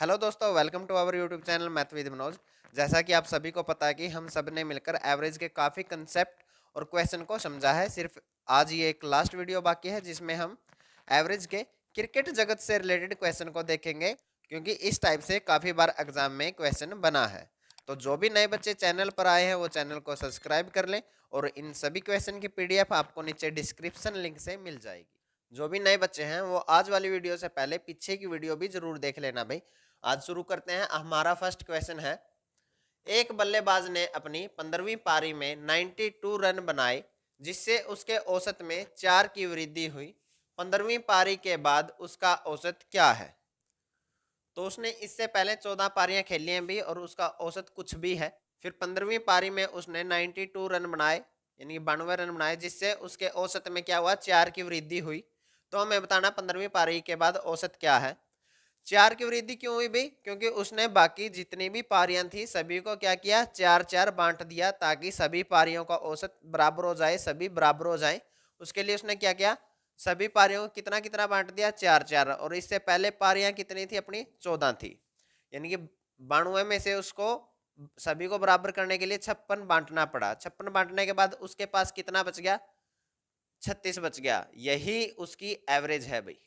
Hello दोस्तों, welcome to our YouTube channel math with Manoj. जैसा कि आप सभी को पता है कि हम सब ने मिलकर एवरेज के काफ़ी कंसेप्ट और क्वेश्चन को समझा है। सिर्फ आज ये एक लास्ट वीडियो बाकी है जिसमें हम एवरेज के क्रिकेट जगत से रिलेटेड क्वेश्चन को देखेंगे, क्योंकि इस टाइप से काफ़ी बार एग्जाम में क्वेश्चन बना है। तो जो भी नए बच्चे चैनल पर आए हैं वो चैनल को सब्सक्राइब कर लें और इन सभी क्वेश्चन की पीडीएफ आपको नीचे डिस्क्रिप्शन लिंक से मिल जाएगी। जो भी नए बच्चे हैं वो आज वाली वीडियो से पहले पीछे की वीडियो भी जरूर देख लेना भाई। आज शुरू करते हैं। हमारा फर्स्ट क्वेश्चन है, एक बल्लेबाज ने अपनी 15वीं पारी में 92 रन बनाए जिससे उसके औसत में 4 की वृद्धि हुई। 15वीं पारी के बाद उसका औसत क्या है? तो उसने इससे पहले 14 पारियां खेली हैं भी और उसका औसत कुछ भी है। फिर 15वीं पारी में उसने 92 रन बनाए, यानी 92 रन बनाए, जिससे उसके औसत में क्या हुआ? 4 की वृद्धि हुई। तो हमें बताना 15वीं पारी के बाद औसत क्या है। 4 की वृद्धि क्यों हुई भाई? क्योंकि उसने बाकी जितनी भी पारियां थी सभी को क्या किया? 4-4 बांट दिया ताकि सभी पारियों का औसत बराबर हो जाए, सभी बराबर हो जाए। उसके लिए उसने क्या किया? सभी पारियों को कितना कितना बांट दिया? 4-4। और इससे पहले पारियां कितनी थी अपनी? 14 थी, यानी कि 92 में से उसको सभी को बराबर करने के लिए 56 बांटना पड़ा। 56 बांटने के बाद उसके पास कितना बच गया? 36 बच गया। यही उसकी एवरेज है भाई।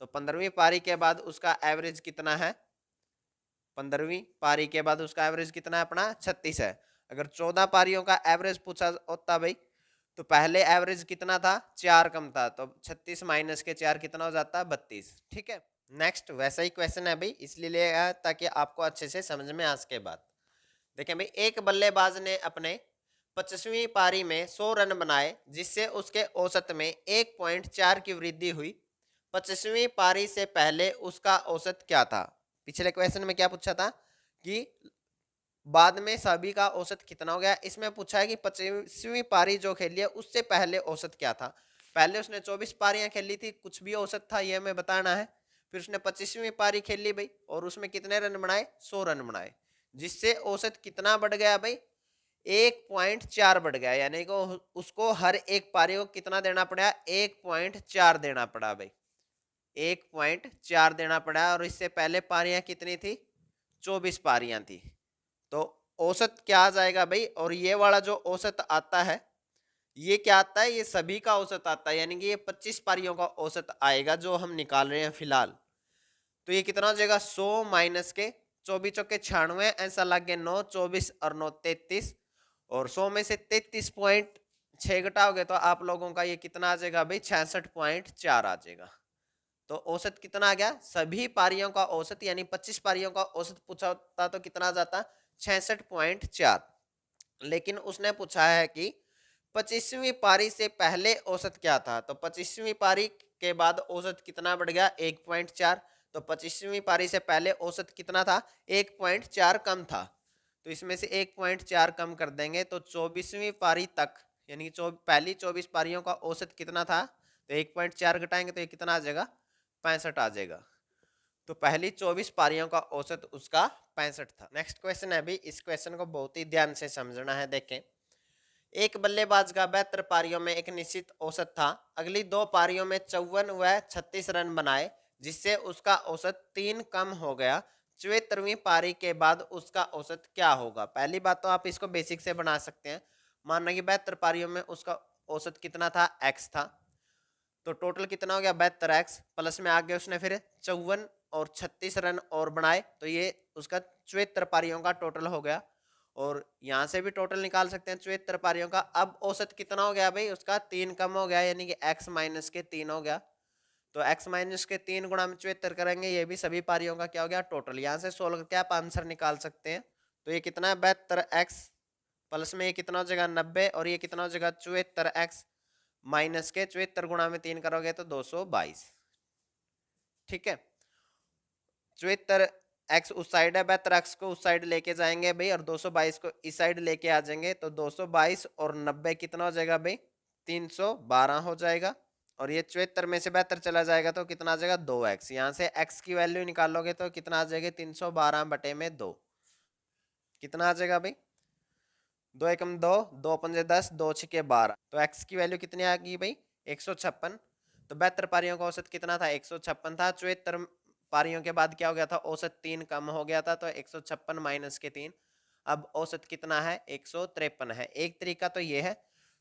तो 15वीं पारी के बाद उसका एवरेज कितना है? 15वीं पारी के बाद उसका एवरेज कितना है अपना? 36 है। अगर 14 पारियों का एवरेज पूछा होता भाई तो पहले एवरेज कितना था? 4 कम था, तो 36 माइनस के 4 कितना हो जाता? 32। ठीक है। नेक्स्ट वैसा ही क्वेश्चन है भाई, इसलिए लिया ताकि आपको अच्छे से समझ में आ सके बात। देखें भाई, एक बल्लेबाज ने अपने 25वीं पारी में 100 रन बनाए जिससे उसके औसत में 1.4 की वृद्धि हुई। 25वीं पारी से पहले उसका औसत क्या था? पिछले क्वेश्चन में क्या पूछा था कि बाद में सभी का औसत कितना हो गया। इसमें पूछा है कि 25वीं पारी जो खेली है उससे पहले औसत क्या था। पहले उसने 24 पारियां खेली थी, कुछ भी औसत था ये हमें बताना है। फिर उसने 25वीं पारी खेली भाई और उसमें कितने रन बनाए? 100 रन बनाए, जिससे औसत कितना बढ़ गया भाई? 1.4 बढ़ गया, यानी कि उसको हर एक पारी को कितना देना पड़ा? 1.4 देना पड़ा भाई। 1.4 देना पड़ा। और इससे पहले पारियां कितनी थी? 24 पारियां थी। तो औसत क्या आ जाएगा भाई? और ये वाला जो औसत आता है ये क्या आता है? ये सभी का औसत आता है, यानी कि ये 25 पारियों का औसत आएगा जो हम निकाल रहे हैं फिलहाल। तो ये कितना हो जाएगा? 100 माइनस के 24 चौके 96, ऐसा लग गया 9, 24 और 9 33। और 100 में से 33.6 घटाओगे तो आप लोगों का ये कितना आ जाएगा भाई? 66.4 आ जाएगा। तो औसत कितना आ गया? सभी पारियों का औसत, यानी 25 पारियों का औसत पूछा होता तो कितना आ जाता? 66.4। लेकिन उसने पूछा है कि 25वीं पारी से पहले औसत क्या था। तो 25वीं पारी के बाद औसत कितना बढ़ गया? 1.4। तो 25वीं पारी से पहले औसत कितना था? 1.4 कम था। तो इसमें से 1.4 कम कर देंगे तो 24वीं पारी तक, यानी पहली 24 पारियों का औसत कितना था? तो 1.4 घटाएंगे तो ये कितना आ जाएगा? 65 आ जाएगा। तो पहली 24 पारियों का औसत उसका 65 था। नेक्स्ट क्वेश्चन है अभी, इस क्वेश्चन को बहुत ही ध्यान से समझना है। देखें, एक बल्लेबाज का 72 पारियों में एक निश्चित औसत था। अगली 2 पारियों में 54 व 36 रन बनाए जिससे उसका औसत 3 कम हो गया। 74वीं पारी के बाद उसका औसत क्या होगा? पहली बात तो आप इसको बेसिक से बना सकते हैं। मानना कि 72 पारियों में उसका औसत कितना था? एक्स था। तो टोटल कितना हो गया? 72x प्लस में आगे उसने फिर 54 और 36 रन और बनाए, तो ये उसका 74 पारियों का टोटल हो गया। और यहाँ से भी टोटल निकाल सकते हैं 74 पारियों का। अब औसत कितना हो गया भाई? उसका 3 कम हो गया, यानी कि x माइनस के 3 हो गया। तो x माइनस के 3 गुणा में 74 करेंगे, ये भी सभी पारियों का क्या हो गया? टोटल। यहाँ से सोल्व करके आप आंसर निकाल सकते हैं। तो ये कितना है? 72x प्लस में ये कितना हो जाएगा? 90। और ये कितना हो जाएगा? 74x माइनस के 74 गुणा में 3 करोगे तो 222। ठीक है। 74 एक्स उस साइड है, 72 एक्स को उस साइड लेके जाएंगे भाई और 222 को इस साइड लेके आ जाएंगे। तो 222 और 90 कितना हो जाएगा भाई? 312 हो जाएगा। और ये 74 में से 72 चला जाएगा तो कितना आ जाएगा? 2x। यहाँ से x की वैल्यू निकालोगे तो कितना आ जाएगा? 312 बटे में 2 कितना आ जाएगा भाई? 2 एकम 2, 2 पंजे 10, 2 छिके 12। तो x की वैल्यू कितनी आ गई भाई? 156। तो 72 पारियों का औसत कितना था? 156 था। 74 पारियों के बाद क्या हो गया था, औसत 3 कम हो गया था, तो 156 माइनस के 3, अब औसत कितना है, 153 है। एक तरीका तो ये है।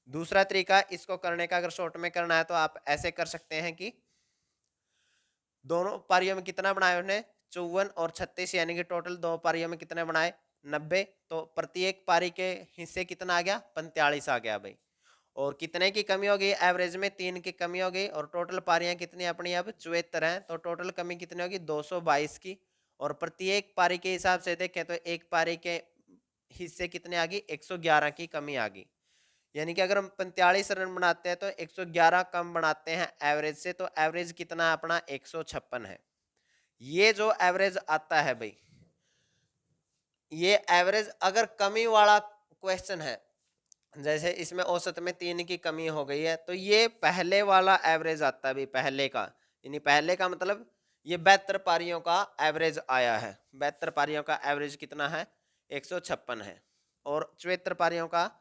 दूसरा तरीका इसको करने का, अगर शॉर्ट में करना है तो आप ऐसे कर सकते हैं कि दोनों पारियों में कितना बनाया उन्हें, 54 और 36, यानी कि टोटल दो पारियों में कितने बनाए, 90। तो प्रत्येक पारी के हिस्से कितना आ गया, 45 आ गया भाई। और कितने की कमी हो गई, एवरेज में 3 की कमी हो गई, और टोटल पारियां कितनी अपनी अब 74 हैं, तो टोटल कमी कितनी होगी, 222 की। और प्रत्येक पारी के हिसाब से देखें तो एक पारी के हिस्से कितने आ गई, 111 की कमी आ गई। यानी कि अगर हम 45 रन बनाते हैं तो 111 कम बनाते हैं एवरेज से, तो एवरेज कितना है अपना, 156 है। ये जो एवरेज आता है भाई, ये एवरेज अगर कमी वाला क्वेश्चन है, जैसे इसमें औसत में 3 की कमी हो गई है, तो ये पहले वाला एवरेज आता है भाई, पहले का, यानी पहले का मतलब ये 72 पारियों का एवरेज आया है। 72 पारियों का एवरेज कितना है, 156 है। और 74 पारियों का,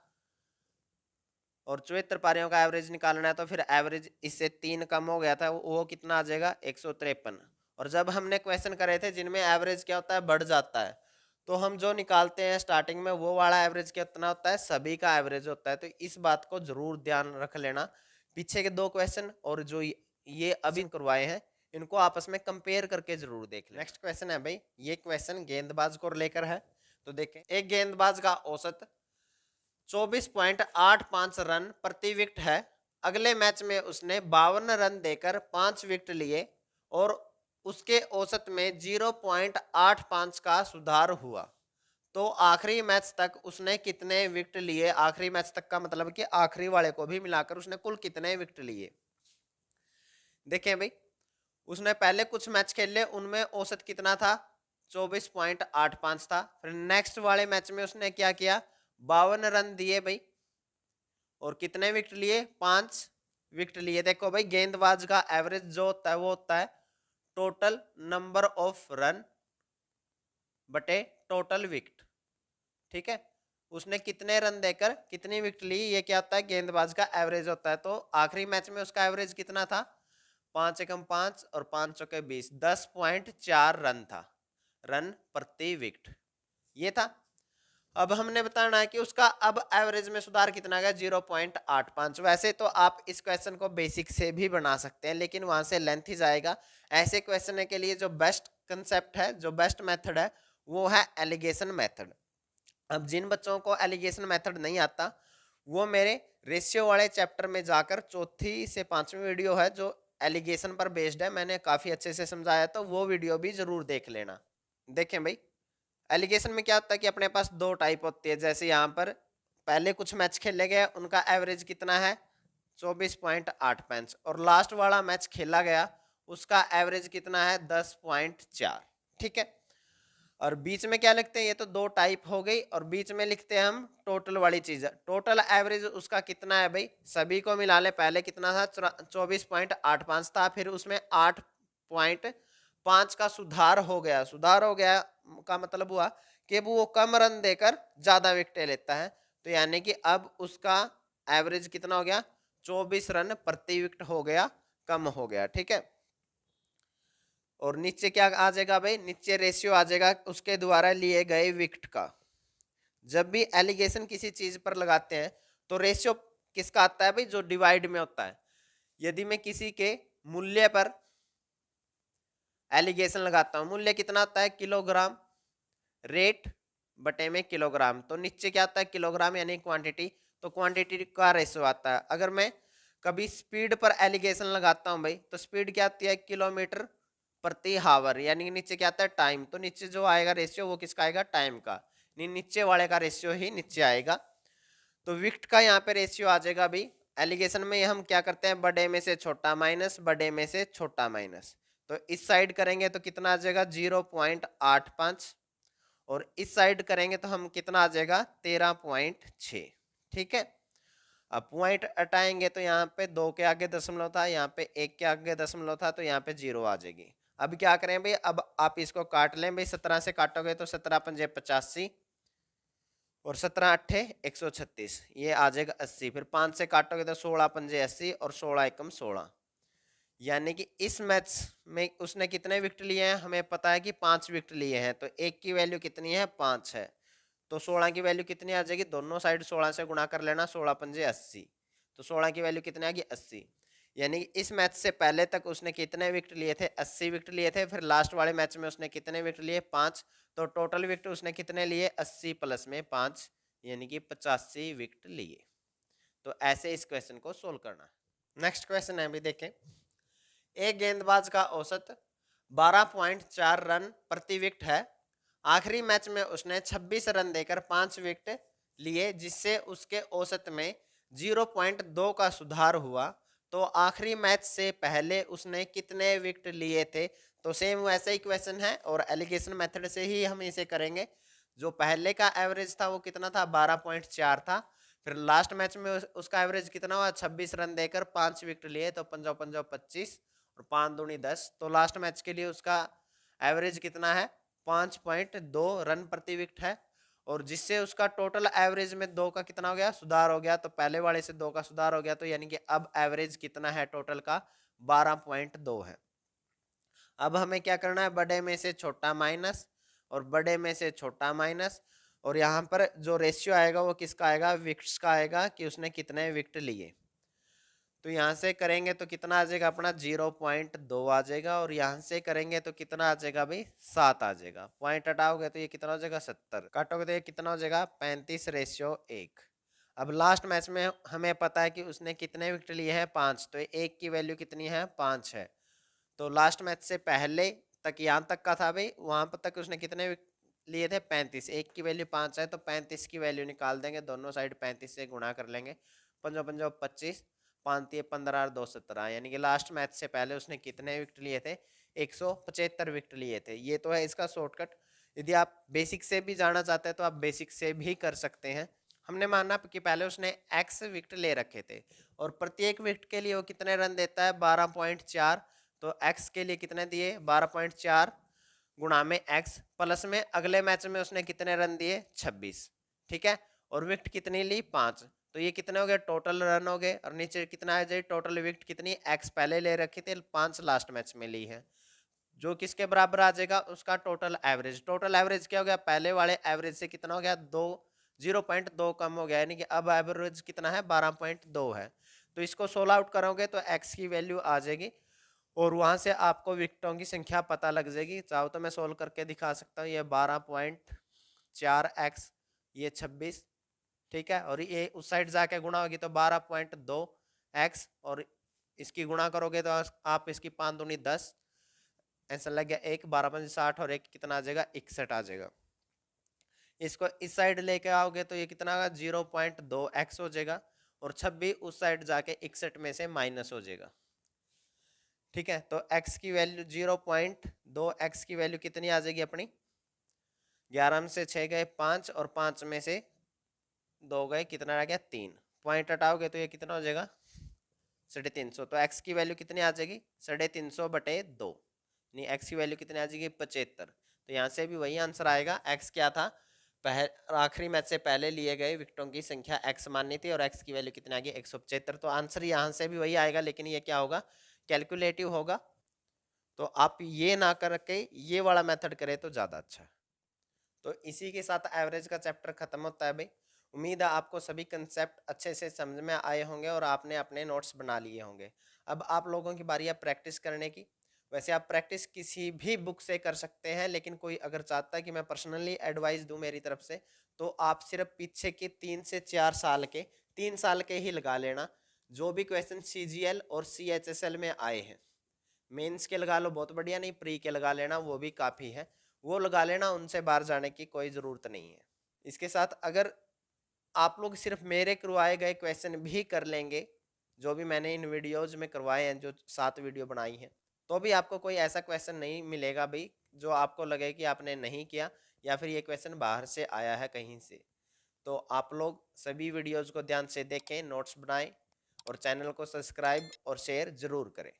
एवरेज निकालना है, तो फिर एवरेज इससे 3 कम हो गया था, वो कितना आ जाएगा, 153। और जब हमने क्वेश्चन करे थे जिनमें एवरेज क्या होता है, बढ़ जाता है, तो हम जो निकालते हैं स्टार्टिंग में वो वाला एवरेज कितना होता है, सभी का एवरेज होता है। तो इस बात को जरूर ध्यान रख लेना। पीछे के 2 क्वेश्चन और जो ये अभी करवाए हैं, इनको आपस में कंपेयर करके जरूर देख लें। नेक्स्ट क्वेश्चन है भाई, ये क्वेश्चन गेंदबाज को लेकर है। तो देखें, एक गेंदबाज का औसत 24.85 रन प्रति विकेट है। अगले मैच में उसने 52 रन देकर 5 विकेट लिए और उसके औसत में 0.85 का सुधार हुआ। तो आखिरी मैच तक उसने कितने विकेट लिए, आखिरी मैच तक का मतलब कि आखिरी वाले को भी मिलाकर उसने कुल कितने विकेट लिए। देखें भाई, उसने पहले कुछ मैच खेले, उनमें औसत कितना था, 24.85 था। फिर नेक्स्ट वाले मैच में उसने क्या किया, 52 रन दिए भाई, और कितने विकेट लिए, 5 विकेट लिए। देखो भाई, गेंदबाज का एवरेज जो होता है वो होता है टोटल नंबर ऑफ रन बटे टोटल विकेट, ठीक है। उसने कितने रन देकर कितनी विकेट ली, ये क्या होता है, गेंदबाज का एवरेज होता है। तो आखिरी मैच में उसका एवरेज कितना था, 5 एकम 5 और 5 चौके 20, 10.4 रन था, रन प्रति विकेट ये था। अब हमने बताना है कि उसका अब एवरेज में सुधार कितना गया, 0.85। वैसे तो आप इस क्वेश्चन को बेसिक से भी बना सकते हैं, लेकिन वहां से लेंथ ही जाएगा। ऐसे क्वेश्चन के लिए जो बेस्ट कंसेप्ट है, जो बेस्ट मेथड है, वो है एलिगेशन मेथड। अब जिन बच्चों को एलिगेशन मेथड नहीं आता, वो मेरे रेशियो वाले चैप्टर में जाकर 4थी से 5वीं वीडियो है जो एलिगेशन पर बेस्ड है, मैंने काफी अच्छे से समझाया, तो वो वीडियो भी जरूर देख लेना। देखें भाई, एलिगेशन में क्या होता है कि अपने पास 2 टाइप होती है। जैसे यहाँ पर पहले कुछ मैच खेले गए, उनका एवरेज कितना है, 24.85, और लास्ट वाला मैच खेला गया, उसका एवरेज कितना है, 10.4, ठीक है। और बीच में क्या लिखते हैं, ये तो 2 टाइप हो गई, और बीच में लिखते हैं हम टोटल वाली चीज। टोटल एवरेज उसका कितना है भाई, सभी को मिला ले, पहले कितना था, 24.85 था, फिर उसमें 8.5 का सुधार हो गया। सुधार हो गया का मतलब हुआ कि वो कम रन देकर ज्यादा विकेटें लेता है, तो यानी कि अब उसका एवरेज कितना हो गया, 24 रन प्रति विकेट हो गया, कम हो गया, ठीक है। और नीचे क्या आ जाएगा भाई, नीचे रेशियो आ जाएगा उसके द्वारा लिए गए विकेट का। जब भी एलिगेशन किसी चीज पर लगाते हैं तो रेशियो किसका आता है भाई, जो डिवाइड में होता है। यदि मैं किसी के मूल्य पर एलिगेशन लगाता हूं, मूल्य कितना आता है, किलोग्राम, रेट बटे में किलोग्राम, तो नीचे क्या आता है, किलोग्राम यानी क्वांटिटी, तो क्वांटिटी का रेशियो आता है। अगर मैं कभी स्पीड पर एलिगेशन लगाता हूं भाई, तो स्पीड क्या आती है, किलोमीटर प्रति हावर, यानी नीचे क्या आता है, टाइम, तो नीचे जो आएगा रेशियो वो किसका आएगा, टाइम का, नीचे वाले का रेशियो ही नीचे आएगा। तो विकेट का यहाँ पे रेशियो आ जाएगा भाई। एलिगेशन में हम क्या करते हैं, बड़े में से छोटा माइनस, बड़े में से छोटा माइनस, तो इस साइड करेंगे तो कितना आ जाएगा, 0.85, और इस साइड करेंगे तो हम कितना आ जाएगा, 13.6, ठीक है। अब पॉइंट हटाएंगे तो यहाँ पे 2 के आगे दशमलव था, यहाँ पे 1 के आगे दशमलव था, तो यहाँ पे 0 आ जाएगी। अब क्या करें भाई, अब आप इसको काट लें भाई, 17 से काटोगे तो 17 पंजे 85 और 17 अट्ठे 136, ये आ जाएगा 80। फिर 5 से काटोगे तो 16 पंजे 80 और 16 एकम 16, यानी कि इस मैच में उसने कितने विकेट लिए हैं, हमें पता है कि 5 विकेट लिए हैं, तो एक की वैल्यू कितनी है, 5 है। तो 16 की वैल्यू कितनी आ जाएगी, दोनों साइड 16 से गुणा कर लेना, 16 पंजे 80। तो 16 की वैल्यू कितनी आ गई, 80। यानी कि इस मैच से पहले तक उसने कितने विकेट लिए थे, 80 विकेट लिए थे। फिर लास्ट वाले मैच में उसने कितने विकेट लिए, 5। तो टोटल विकेट उसने कितने लिए, 80 प्लस में 5, यानी कि 85 विकेट लिए। तो ऐसे इस क्वेश्चन को सोल्व करना है। नेक्स्ट क्वेश्चन है, अभी देखें। एक गेंदबाज का औसत 12.4 रन प्रति विकेट है। आखिरी मैच में उसने 26 रन देकर 5 विकेट लिए, जिससे उसके औसत में 0.2 का सुधार हुआ। तो आखिरी मैच से पहले उसने कितने विकेट लिए थे। तो सेम वैसा ही क्वेश्चन है और एलिगेशन मेथड से ही हम इसे करेंगे। जो पहले का एवरेज था वो कितना था, 12.4 था। फिर लास्ट मैच में उसका एवरेज कितना हुआ, 26 रन देकर 5 विकेट लिए, तो 5 5 25 और 5 दूनी 10। तो लास्ट मैच के लिए उसका एवरेज कितना है, 5.2 रन प्रति विकेट है। और जिससे उसका टोटल एवरेज में 2 का कितना हो गया, सुधार हो गया। तो पहले वाले से 2 का सुधार हो गया, तो यानी कि अब एवरेज कितना है टोटल का, 12.2 है। अब हमें क्या करना है, बड़े में से छोटा माइनस और बड़े में से छोटा माइनस, और यहाँ पर जो रेशियो आएगा वो किसका आएगा, विकेट्स का आएगा, कि उसने कितने विकेट लिए। तो यहाँ से करेंगे तो कितना आ जाएगा अपना, 0.2 आ जाएगा। और यहाँ से करेंगे तो कितना आ जाएगा भाई, 7 आ जाएगा। पॉइंट हटाओगे तो ये कितना हो जाएगा, 70। काटोगे तो ये कितना हो जाएगा, 35:1। अब लास्ट मैच में हमें पता है कि उसने कितने विकेट लिए हैं, 5। तो एक की वैल्यू कितनी है, 5 है। तो लास्ट मैच से पहले तक, यहाँ तक का था भाई, वहां पर तक उसने कितने लिए थे, 35। एक की वैल्यू 5 है, तो 35 की वैल्यू निकाल देंगे, दोनों साइड 35 से गुणा कर लेंगे। 5 5 25, 5 15 और 2 17, यानी कि लास्ट मैच से पहले उसने कितने विकेट लिए थे, 175 विकेट लिए थे। ये तो है इसका शॉर्टकट। यदि आप बेसिक से भी जाना चाहते हैं तो आप बेसिक से भी कर सकते हैं। हमने माना कि पहले उसने एक्स विकेट ले रखे थे और प्रत्येक विकेट के लिए वो कितने रन देता है, 12.4। तो x के लिए कितने दिए, 12.4 गुणा में x प्लस में अगले मैच में उसने कितने रन दिए, 26। ठीक है, और विकेट कितनी ली, 5। तो ये कितने हो गए, टोटल रन हो गए। और नीचे कितना आ जाए, टोटल विकेट कितनी, x पहले ले रखी थी, 5 लास्ट मैच में ली है, जो किसके बराबर आ जाएगा, उसका टोटल एवरेज। टोटल एवरेज क्या हो गया, पहले वाले एवरेज से कितना हो गया, 0.2 कम हो गया, यानी कि अब एवरेज कितना है, 12.2 है। तो इसको सोल्व आउट करोगे तो x की वैल्यू आ जाएगी और वहां से आपको विकेटों की संख्या पता लग जाएगी। चाहो तो मैं सोल्व करके दिखा सकता हूँ। ये 12.4x, ये 26, ठीक है। और ये उस साइड जाके गुणा होगी तो 12.2x, और इसकी गुणा करोगे तो आप इसकी 5 दूनी 10, आंसर लग गया 1, 12 5 60, और एक कितना आ जाएगा, 61 आ जाएगा। इसको इस साइड लेके आओगे तो ये कितना होगा, 0.2x हो जाएगा, और 26 उस साइड जाके 61 में से माइनस हो जाएगा। ठीक है, तो x की वैल्यू 0.2, x की वैल्यू कितनी आ जाएगी अपनी, 11 में से 6 गए 5, और 5 में से 2 गए, कितना आ गया, 3। पॉइंट हटाओगे तो ये कितना हो जाएगा, 350। तो x की वैल्यू कितनी आ जाएगी, 350/2, नहीं x की वैल्यू कितनी आ जाएगी, 75। तो यहाँ से भी वही आंसर आएगा। x क्या था, आखिरी मैच से पहले लिए गए विकेटों की संख्या x माननी थी, और x की वैल्यू कितनी आ गई, 175। तो आंसर यहाँ से भी वही आएगा, लेकिन ये क्या होगा, कैलकुलेटिव होगा। तो आप ये ना करके ये वाला मेथड करें तो ज़्यादा अच्छा है। तो इसी के साथ एवरेज का चैप्टर खत्म होता है भाई। उम्मीद है आपको सभी कंसेप्ट अच्छे से समझ में आए होंगे और आपने अपने नोट्स बना लिए होंगे। अब आप लोगों की बारी है प्रैक्टिस करने की। वैसे आप प्रैक्टिस किसी भी बुक से कर सकते हैं, लेकिन कोई अगर चाहता है कि मैं पर्सनली एडवाइस दूं मेरी तरफ से, तो आप सिर्फ पीछे के 3 से 4 साल के, 3 साल के ही लगा लेना, जो भी क्वेश्चन CGL और CHSL में आए हैं। मेंस के लगा लो बहुत बढ़िया, नहीं प्री के लगा लेना, वो भी काफ़ी है, वो लगा लेना, उनसे बाहर जाने की कोई ज़रूरत नहीं है। इसके साथ अगर आप लोग सिर्फ मेरे करवाए गए क्वेश्चन भी कर लेंगे, जो भी मैंने इन वीडियोज़ में करवाए हैं, जो 7 वीडियो बनाई हैं, तो भी आपको कोई ऐसा क्वेश्चन नहीं मिलेगा भाई जो आपको लगे कि आपने नहीं किया या फिर ये क्वेश्चन बाहर से आया है कहीं से। तो आप लोग सभी वीडियोज़ को ध्यान से देखें, नोट्स बनाएं और चैनल को सब्सक्राइब और शेयर ज़रूर करें।